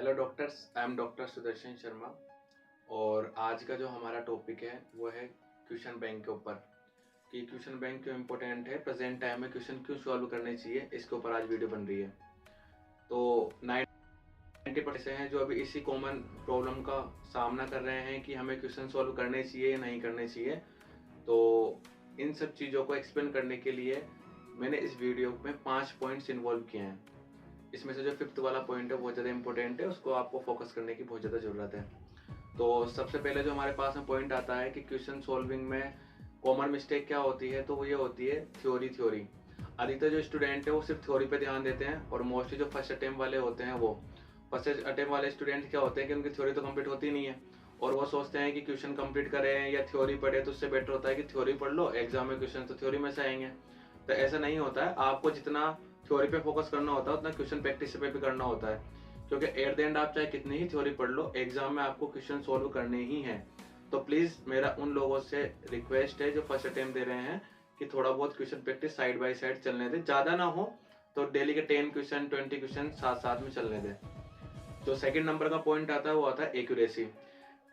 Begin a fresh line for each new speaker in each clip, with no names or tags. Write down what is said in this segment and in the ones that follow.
Hello doctors, I am doctor Sudarshan Sharma. और आज का जो हमारा टॉपिक है वो है क्वेश्चन बैंक के ऊपर कि क्वेश्चन बैंक क्यों इम्पोर्टेंट है, प्रेजेंट टाइम में क्वेश्चन क्यों सॉल्व करने चाहिए, इसके ऊपर आज वीडियो बन रही है। तो 90% हैं जो अभी इसी कॉमन प्रॉब्लम का सामना कर रहे हैं कि हमें क्वेश्चन सॉल्व करने चाहिए या नहीं करने चाहिए। तो इन सब चीज़ों को एक्सप्लेन करने के लिए मैंने इस वीडियो में 5 पॉइंट्स इन्वॉल्व किए हैं। इसमें से जो फिफ्थ वाला पॉइंट है बहुत ज़्यादा इंपॉर्टेंट है, उसको आपको फोकस करने की बहुत ज़्यादा ज़रूरत है। तो सबसे पहले जो हमारे पास में पॉइंट आता है कि क्वेश्चन सॉल्विंग में कॉमन मिस्टेक क्या होती है, तो वो ये होती है थ्योरी। अधिकतर जो स्टूडेंट है वो सिर्फ थ्योरी पे ध्यान देते हैं, और मोस्टली जो फर्स्ट अटेम्प्ट वाले होते हैं वो फर्स्ट अटेम्प्ट वाले स्टूडेंट क्या होते हैं कि उनकी थ्योरी तो कंप्लीट होती नहीं है, और वो सोचते हैं कि क्वेश्चन कंप्लीट करें या थ्योरी पढ़े, तो उससे बेटर होता है कि थ्योरी पढ़ लो, एग्जाम में क्वेश्चन तो थ्योरी में से आएंगे। तो ऐसा नहीं होता है, आपको जितना थ्योरी पे फोकस करना होता है उतना क्वेश्चन प्रैक्टिस पे भी करना होता है, क्योंकि एट द एंड आप चाहे कितनी ही थ्योरी पढ़ लो, एग्जाम में आपको क्वेश्चन सोल्व करने ही हैं। तो प्लीज मेरा उन लोगों से रिक्वेस्ट है जो फर्स्ट अटेम्प्ट दे रहे हैं कि थोड़ा बहुत question practice side by side चलने दें, ज्यादा ना हो तो डेली के 10 क्वेश्चन 20 क्वेश्चन साथ साथ में चलने दें। जो सेकंड नंबर का पॉइंट आता है वो आता है एक्यूरेसी।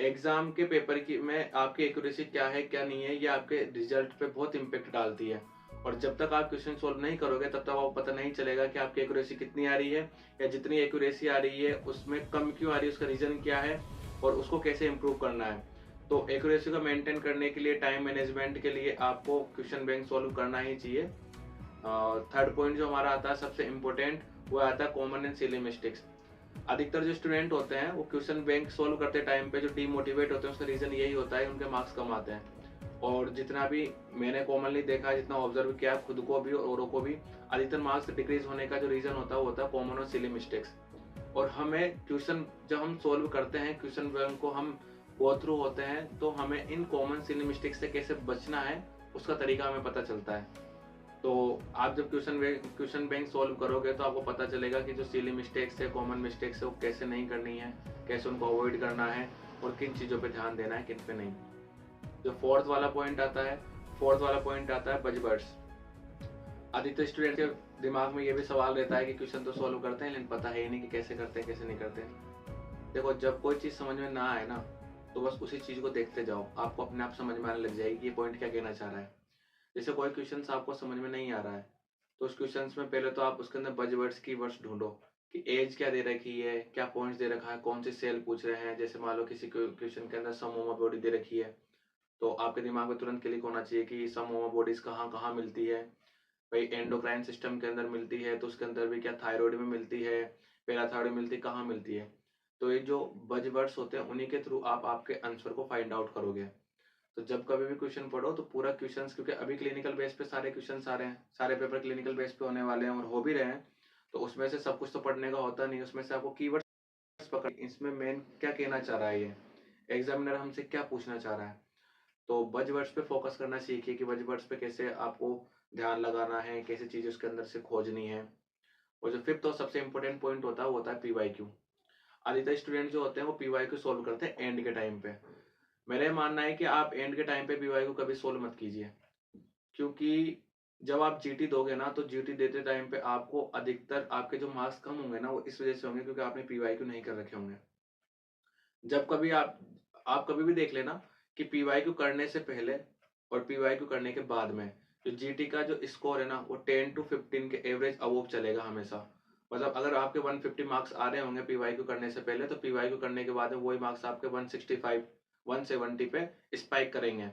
एग्जाम के पेपर की में आपकी एक्यूरेसी क्या है क्या नहीं है, ये आपके रिजल्ट पे बहुत इंपैक्ट डालती है। और जब तक आप क्वेश्चन सोल्व नहीं करोगे तब तक आपको पता नहीं चलेगा कि आपकी एक्यूरेसी कितनी आ रही है, या जितनी एक्यूरेसी आ रही है उसमें कम क्यों आ रही है, उसका रीजन क्या है और उसको कैसे इम्प्रूव करना है। तो एक्यूरेसी को मेंटेन करने के लिए, टाइम मैनेजमेंट के लिए आपको क्वेश्चन बैंक सोल्व करना ही चाहिए। थर्ड पॉइंट जो हमारा आता है सबसे इम्पोर्टेंट, वो आता है कॉमन एंड सिली मिस्टेक्स। अधिकतर जो स्टूडेंट होते हैं वो क्वेश्चन बैंक सोल्व करते टाइम पे जो डीमोटिवेट होते हैं, उसका रीजन यही होता है उनके मार्क्स कम आते हैं। और जितना भी मैंने कॉमनली देखा, जितना ऑब्जर्व किया खुद को भी और औरों को भी, अधिकतर मार्क्स डिक्रीज होने का जो रीजन होता है वो होता है कॉमन और सिली मिस्टेक्स। और हमें क्वेश्चन जब हम सोल्व करते हैं, क्वेश्चन बैंक को हम गो थ्रू होते हैं, तो हमें इन कॉमन सिली मिस्टेक्स से कैसे बचना है उसका तरीका हमें पता चलता है। तो आप जब क्वेश्चन बैंक सॉल्व करोगे तो आपको पता चलेगा कि जो सिली मिस्टेक्स है, कॉमन मिस्टेक्स है, वो कैसे नहीं करनी है, कैसे उनको अवॉइड करना है और किन चीज़ों पे ध्यान देना है, किन पे नहीं। जो फोर्थ वाला पॉइंट आता है बजवर्ड्स। अधिकतर स्टूडेंट के दिमाग में ये भी सवाल रहता है कि क्वेश्चन तो सॉल्व करते हैं लेकिन पता है ही नहीं कि कैसे करते हैं कैसे नहीं करते हैं। देखो, जब कोई चीज़ समझ में ना आए ना, तो बस उसी चीज़ को देखते जाओ, आपको अपने आप समझ में आने लग जाएगी ये पॉइंट क्या कहना चाह रहा है। जैसे कोई क्वेश्चन आपको समझ में नहीं आ रहा है, तो उस क्वेश्चन में पहले तो आप उसके अंदर बजवर्ड्स की वर्ड्स ढूंढो कि एज क्या दे रखी है, क्या पॉइंट्स दे रखा है, कौन से सेल पूछ रहे हैं। जैसे मान लो किसी क्वेश्चन के अंदर सम ओवर बॉडी दे रखी है, तो आपके दिमाग में तुरंत क्लिक होना चाहिए कि सम ओवर बॉडीज कहाँ कहाँ मिलती है। भाई एंडोक्राइन सिस्टम के अंदर मिलती है, तो उसके अंदर भी क्या थायराइड में मिलती है, पैराथायराइड में मिलती है, कहाँ मिलती है। तो ये जो बजवर्ड्स होते हैं उन्हीं के थ्रू आप आपके आंसर को फाइंड आउट करोगे। तो जब कभी भी क्वेश्चन पढ़ो तो पूरा क्वेश्चंस, क्योंकि अभी क्लिनिकल बेस पे सारे क्वेश्चंस आ रहे हैं, सारे पेपर क्लिनिकल बेस पे होने वाले हैं और हो भी रहे हैं, तो उसमें से सब कुछ तो पढ़ने का होता नहीं, उसमें से आपको कीवर्ड्स पकड़, इसमें मेन क्या कहना चाह रहा है, ये एग्जामिनर हमसे क्या पूछना चाह रहा है। तो बजवर्ड्स पे फोकस करना सीखिए कि बजवर्ड्स पे कैसे आपको ध्यान लगाना है, कैसे चीजें उसके अंदर से खोजनी है। और जो फिफ्थ और सबसे इंपॉर्टेंट पॉइंट होता है वो होता है पीवाईक्यू। अधिकतर स्टूडेंट जो होते हैं वो पीवाईक्यू सोल्व करते हैं एंड के टाइम पे। मेरा ये मानना है कि आप एंड के टाइम पे पीवाई को कभी सोल्व मत कीजिए, क्योंकि जब आप जीटी दोगे ना, तो जीटी देते टाइम पे आपको अधिकतर आपके जो मार्क्स कम होंगे ना, वो इस वजह से होंगे क्योंकि आपने पीवाई क्यू नहीं कर रखे होंगे। जब कभी आप कभी भी देख लेना कि पीवाई क्यू करने से पहले और पीवाई क्यू करने के बाद में जो जीटी का जो स्कोर है ना, वो 10 to 15 के एवरेज अबोव चलेगा हमेशा। मतलब अगर आपके 150 मार्क्स आ रहे होंगे पीवाई क्यू करने से पहले, तो पीवाई क्यू करने के बाद में वही मार्क्स आपके 165 170 पे स्पाइक करेंगे।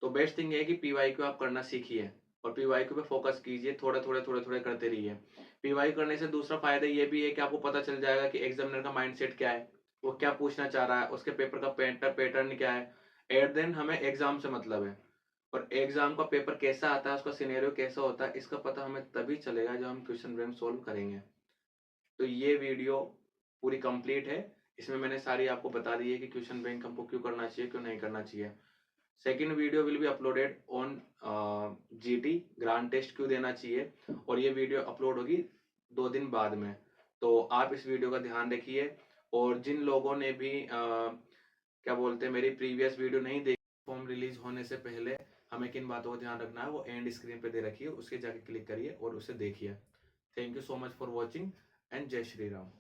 तो बेस्ट थिंग ये है कि पीवाईक्यू आप करना सीखिए और पीवाईक्यू पे फोकस कीजिए, थोड़े थोड़े करते रहिए। पीवाईक्यू करने से दूसरा फायदा ये भी है कि आपको पता चल जाएगा कि एग्जामिनर का माइंडसेट क्या है, वो क्या पूछना चाह रहा है, उसके पेपर का पैटर्न क्या है। एट देन हमें एग्जाम से मतलब है, और एग्जाम का पेपर कैसा आता है, उसका सिनेरियो कैसा होता है, इसका पता हमें तभी चलेगा जब हम क्वेश्चन बैंक सोल्व करेंगे। तो ये वीडियो पूरी कंप्लीट है, इसमें मैंने सारी आपको बता दी है कि क्वेश्चन बैंक हमको क्यों करना चाहिए, क्यों नहीं करना चाहिए। Second video will be uploaded on GT grand test क्यों देना चाहिए, और ये वीडियो अपलोड होगी 2 दिन बाद में। तो आप इस वीडियो का ध्यान रखिए, और जिन लोगों ने भी क्या बोलते हैं मेरी प्रीवियस वीडियो नहीं देखी, फॉर्म रिलीज होने से पहले हमें किन बातों का ध्यान रखना है वो एंड स्क्रीन पे दे रखिए, उसके जाके क्लिक करिए और उसे देखिए। Thank you so much for watching and जय श्री राम।